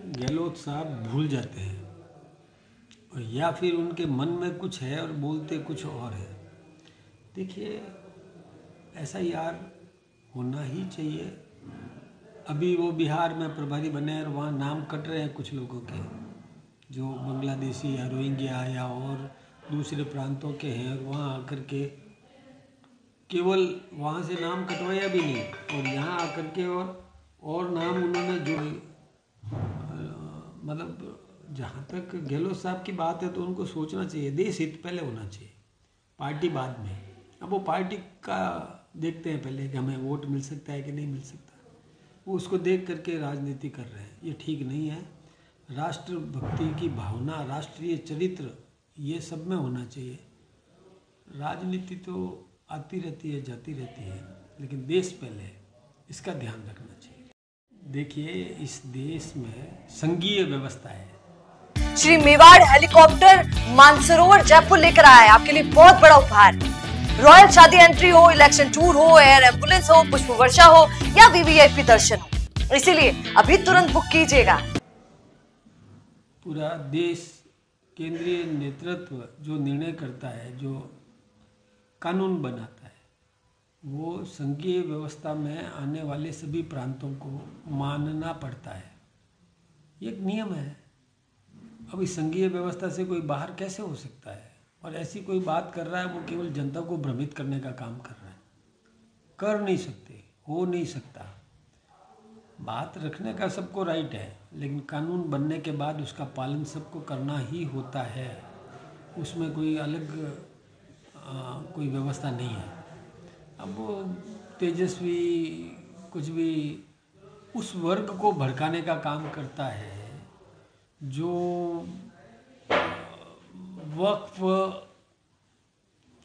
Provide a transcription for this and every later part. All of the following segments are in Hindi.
गहलोत साहब भूल जाते हैं, और या फिर उनके मन में कुछ है और बोलते कुछ और है। देखिए, ऐसा यार होना ही चाहिए। अभी वो बिहार में प्रभारी बने और वहाँ नाम कट रहे हैं कुछ लोगों के, जो बांग्लादेशी या रोहिंग्या या और दूसरे प्रांतों के हैं, और वहाँ आकर के केवल वहाँ से नाम कटवाया भी नहीं, और यहाँ आकर के और नाम उन्होंने जो मतलब जहाँ तक गहलोत साहब की बात है तो उनको सोचना चाहिए, देश हित पहले होना चाहिए, पार्टी बाद में। अब वो पार्टी का देखते हैं पहले कि हमें वोट मिल सकता है कि नहीं मिल सकता, वो उसको देख करके राजनीति कर रहे हैं, ये ठीक नहीं है। राष्ट्रभक्ति की भावना, राष्ट्रीय चरित्र, ये सब में होना चाहिए। राजनीति तो आती रहती है जाती रहती है, लेकिन देश पहले, इसका ध्यान रखना चाहिए। देखिए, इस देश में संघीय व्यवस्था है। श्री मेवाड़ हेलीकॉप्टर मानसरोवर जयपुर लेकर आया है आपके लिए बहुत बड़ा उपहार। रॉयल शादी एंट्री हो, इलेक्शन टूर हो, एयर एम्बुलेंस हो, पुष्प वर्षा हो या वीवीआईपी दर्शन हो, इसीलिए अभी तुरंत बुक कीजिएगा। पूरा देश, केंद्रीय नेतृत्व जो निर्णय करता है, जो कानून बनाता है, वो संघीय व्यवस्था में आने वाले सभी प्रांतों को मानना पड़ता है। ये एक नियम है। अब इस संघीय व्यवस्था से कोई बाहर कैसे हो सकता है? और ऐसी कोई बात कर रहा है, वो केवल जनता को भ्रमित करने का काम कर रहा है। कर नहीं सकते, हो नहीं सकता। बात रखने का सबको राइट है, लेकिन कानून बनने के बाद उसका पालन सबको करना ही होता है। उसमें कोई अलग कोई व्यवस्था नहीं है। अब वो तेजस्वी कुछ भी उस वर्ग को भड़काने का काम करता है जो वक्फ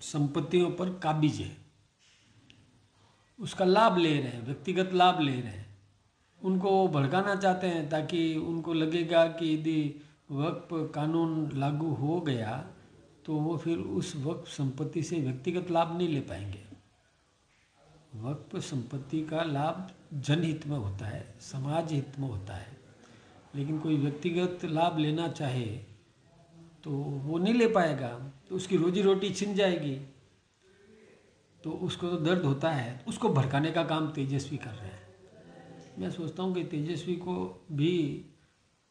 संपत्तियों पर काबिज है, उसका लाभ ले रहे हैं, व्यक्तिगत लाभ ले रहे हैं, उनको वो भड़काना चाहते हैं ताकि उनको लगेगा कि यदि वक्फ कानून लागू हो गया तो वो फिर उस वक्फ संपत्ति से व्यक्तिगत लाभ नहीं ले पाएंगे। वक्फ संपत्ति का लाभ जनहित में होता है, समाज हित में होता है, लेकिन कोई व्यक्तिगत लाभ लेना चाहे तो वो नहीं ले पाएगा, तो उसकी रोजी रोटी छिन जाएगी, तो उसको तो दर्द होता है। उसको भड़काने का काम तेजस्वी कर रहे हैं। मैं सोचता हूँ कि तेजस्वी को भी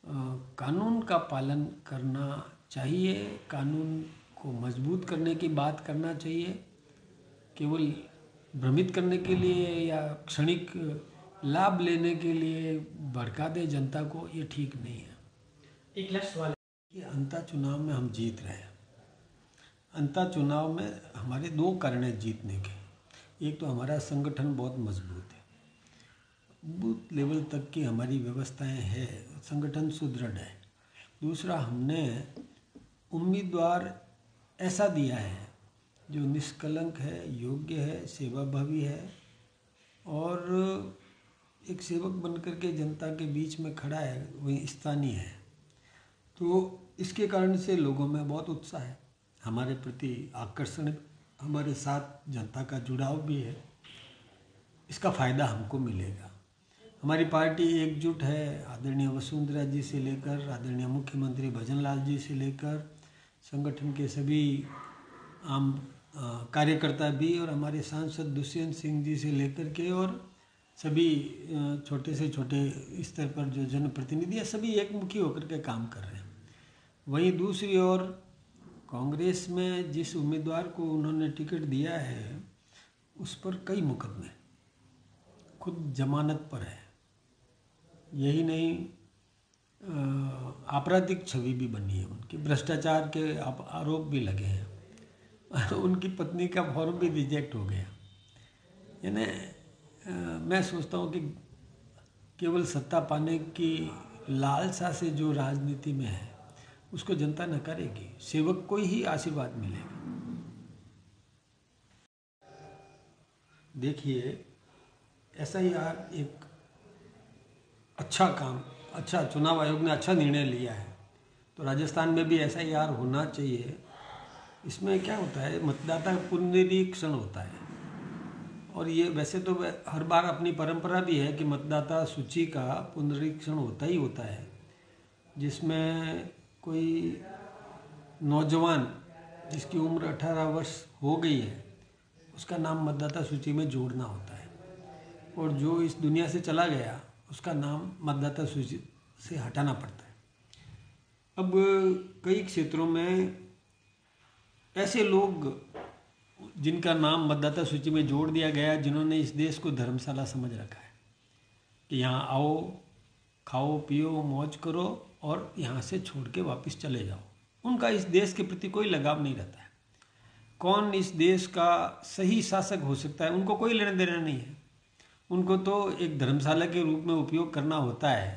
कानून का पालन करना चाहिए, कानून को मजबूत करने की बात करना चाहिए। केवल भ्रमित करने के लिए या क्षणिक लाभ लेने के लिए भड़का दे जनता को, ये ठीक नहीं है। एक लास्ट सवाल कि अंता चुनाव में हम जीत रहे हैं। अंता चुनाव में हमारे दो कारण हैं जीतने के। एक तो हमारा संगठन बहुत मजबूत है, बूथ लेवल तक की हमारी व्यवस्थाएं हैं, संगठन सुदृढ़ है। दूसरा, हमने उम्मीदवार ऐसा दिया है जो निष्कलंक है, योग्य है, सेवाभावी है, और एक सेवक बनकर के जनता के बीच में खड़ा है, वही स्थानीय है। तो इसके कारण से लोगों में बहुत उत्साह है, हमारे प्रति आकर्षण, हमारे साथ जनता का जुड़ाव भी है। इसका फ़ायदा हमको मिलेगा। हमारी पार्टी एकजुट है, आदरणीय वसुंधरा जी से लेकर आदरणीय मुख्यमंत्री भजनलाल जी से लेकर संगठन के सभी आम कार्यकर्ता भी, और हमारे सांसद दुष्यंत सिंह जी से लेकर के और सभी छोटे से छोटे स्तर पर जो जनप्रतिनिधि हैं, सभी एकमुखी होकर के काम कर रहे हैं। वहीं दूसरी ओर कांग्रेस में जिस उम्मीदवार को उन्होंने टिकट दिया है, उस पर कई मुकदमे, खुद जमानत पर है। यही नहीं, आपराधिक छवि भी बनी है उनकी, भ्रष्टाचार के आरोप भी लगे हैं। उनकी पत्नी का फॉर्म भी रिजेक्ट हो गया। यानी मैं सोचता हूँ कि केवल सत्ता पाने की लालसा से जो राजनीति में है, उसको जनता न करेगी, सेवक को ही आशीर्वाद मिलेगा। देखिए, ऐसा ही यार एक अच्छा काम, अच्छा चुनाव आयोग ने अच्छा निर्णय लिया है, तो राजस्थान में भी ऐसा ही यार होना चाहिए। इसमें क्या होता है, मतदाता पुनरीक्षण होता है, और ये वैसे तो हर बार अपनी परंपरा भी है कि मतदाता सूची का पुनरीक्षण होता ही होता है, जिसमें कोई नौजवान जिसकी उम्र 18 वर्ष हो गई है उसका नाम मतदाता सूची में जोड़ना होता है, और जो इस दुनिया से चला गया उसका नाम मतदाता सूची से हटाना पड़ता है। अब कई क्षेत्रों में ऐसे लोग जिनका नाम मतदाता सूची में जोड़ दिया गया, जिन्होंने इस देश को धर्मशाला समझ रखा है कि यहाँ आओ, खाओ पियो, मौज करो और यहाँ से छोड़ के वापस चले जाओ। उनका इस देश के प्रति कोई लगाव नहीं रहता है। कौन इस देश का सही शासक हो सकता है, उनको कोई लेना देना नहीं है। उनको तो एक धर्मशाला के रूप में उपयोग करना होता है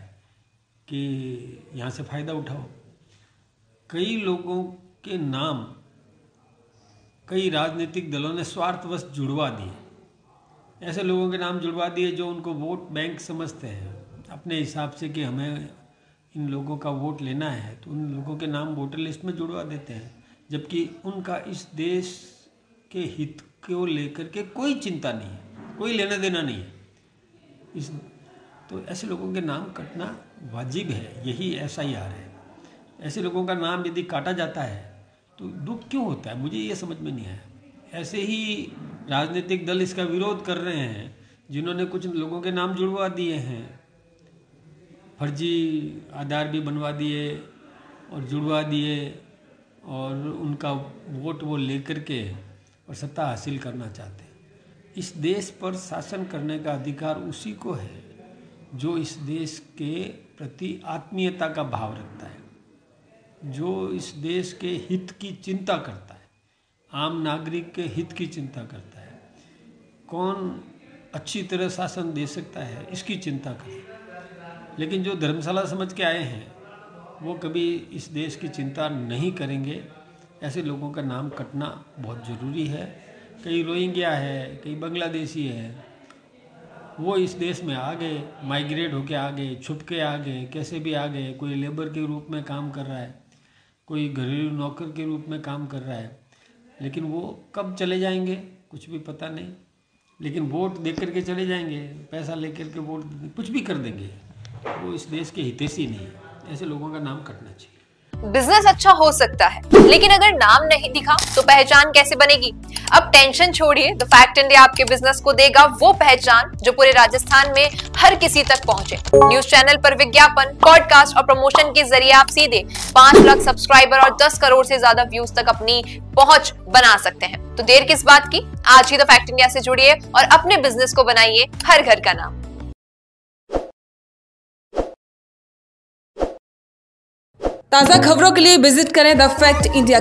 कि यहाँ से फ़ायदा उठाओ। कई लोगों के नाम कई राजनीतिक दलों ने स्वार्थवश जुड़वा दिए। ऐसे लोगों के नाम जुड़वा दिए जो उनको वोट बैंक समझते हैं अपने हिसाब से कि हमें इन लोगों का वोट लेना है, तो उन लोगों के नाम वोटर लिस्ट में जुड़वा देते हैं, जबकि उनका इस देश के हित को लेकर के कोई चिंता नहीं है, कोई लेना देना नहीं है। तो ऐसे लोगों के नाम कटना वाजिब है, यही SIR है। ऐसे लोगों का नाम यदि काटा जाता है तो दुख क्यों होता है, मुझे ये समझ में नहीं आया। ऐसे ही राजनीतिक दल इसका विरोध कर रहे हैं जिन्होंने कुछ लोगों के नाम जुड़वा दिए हैं, फर्जी आधार भी बनवा दिए और जुड़वा दिए, और उनका वोट वो लेकर के और सत्ता हासिल करना चाहते हैं। इस देश पर शासन करने का अधिकार उसी को है जो इस देश के प्रति आत्मीयता का भाव रखता है, जो इस देश के हित की चिंता करता है, आम नागरिक के हित की चिंता करता है। कौन अच्छी तरह शासन दे सकता है, इसकी चिंता करे। लेकिन जो धर्मशाला समझ के आए हैं वो कभी इस देश की चिंता नहीं करेंगे। ऐसे लोगों का नाम कटना बहुत ज़रूरी है। कई रोहिंग्या है, कई बांग्लादेशी है, वो इस देश में आ गए, माइग्रेट होके आ गए, छुप के आ गए, कैसे भी आ गए। कोई लेबर के रूप में काम कर रहा है, कोई घरेलू नौकर के रूप में काम कर रहा है, लेकिन वो कब चले जाएंगे कुछ भी पता नहीं। लेकिन वोट दे करके चले जाएंगे, पैसा लेकर के वोट कुछ भी कर देंगे, वो इस देश के हितैषी नहीं है। ऐसे लोगों का नाम कटना चाहिए। बिजनेस अच्छा हो सकता है, लेकिन अगर नाम नहीं दिखा तो पहचान कैसे बनेगी? अब टेंशन छोड़िए, द फैक्ट इंडिया आपके बिजनेस को देगा वो पहचान जो पूरे राजस्थान में हर किसी तक पहुंचे। न्यूज चैनल पर विज्ञापन, पॉडकास्ट और प्रमोशन के जरिए आप सीधे 5 लाख सब्सक्राइबर और 10 करोड़ से ज्यादा व्यूज तक अपनी पहुंच बना सकते हैं। तो देर किस बात की, आज ही द फैक्ट इंडिया से जुड़िए और अपने बिजनेस को बनाइए हर घर का नाम। ताज़ा खबरों के लिए विजिट करें द फैक्ट इंडिया।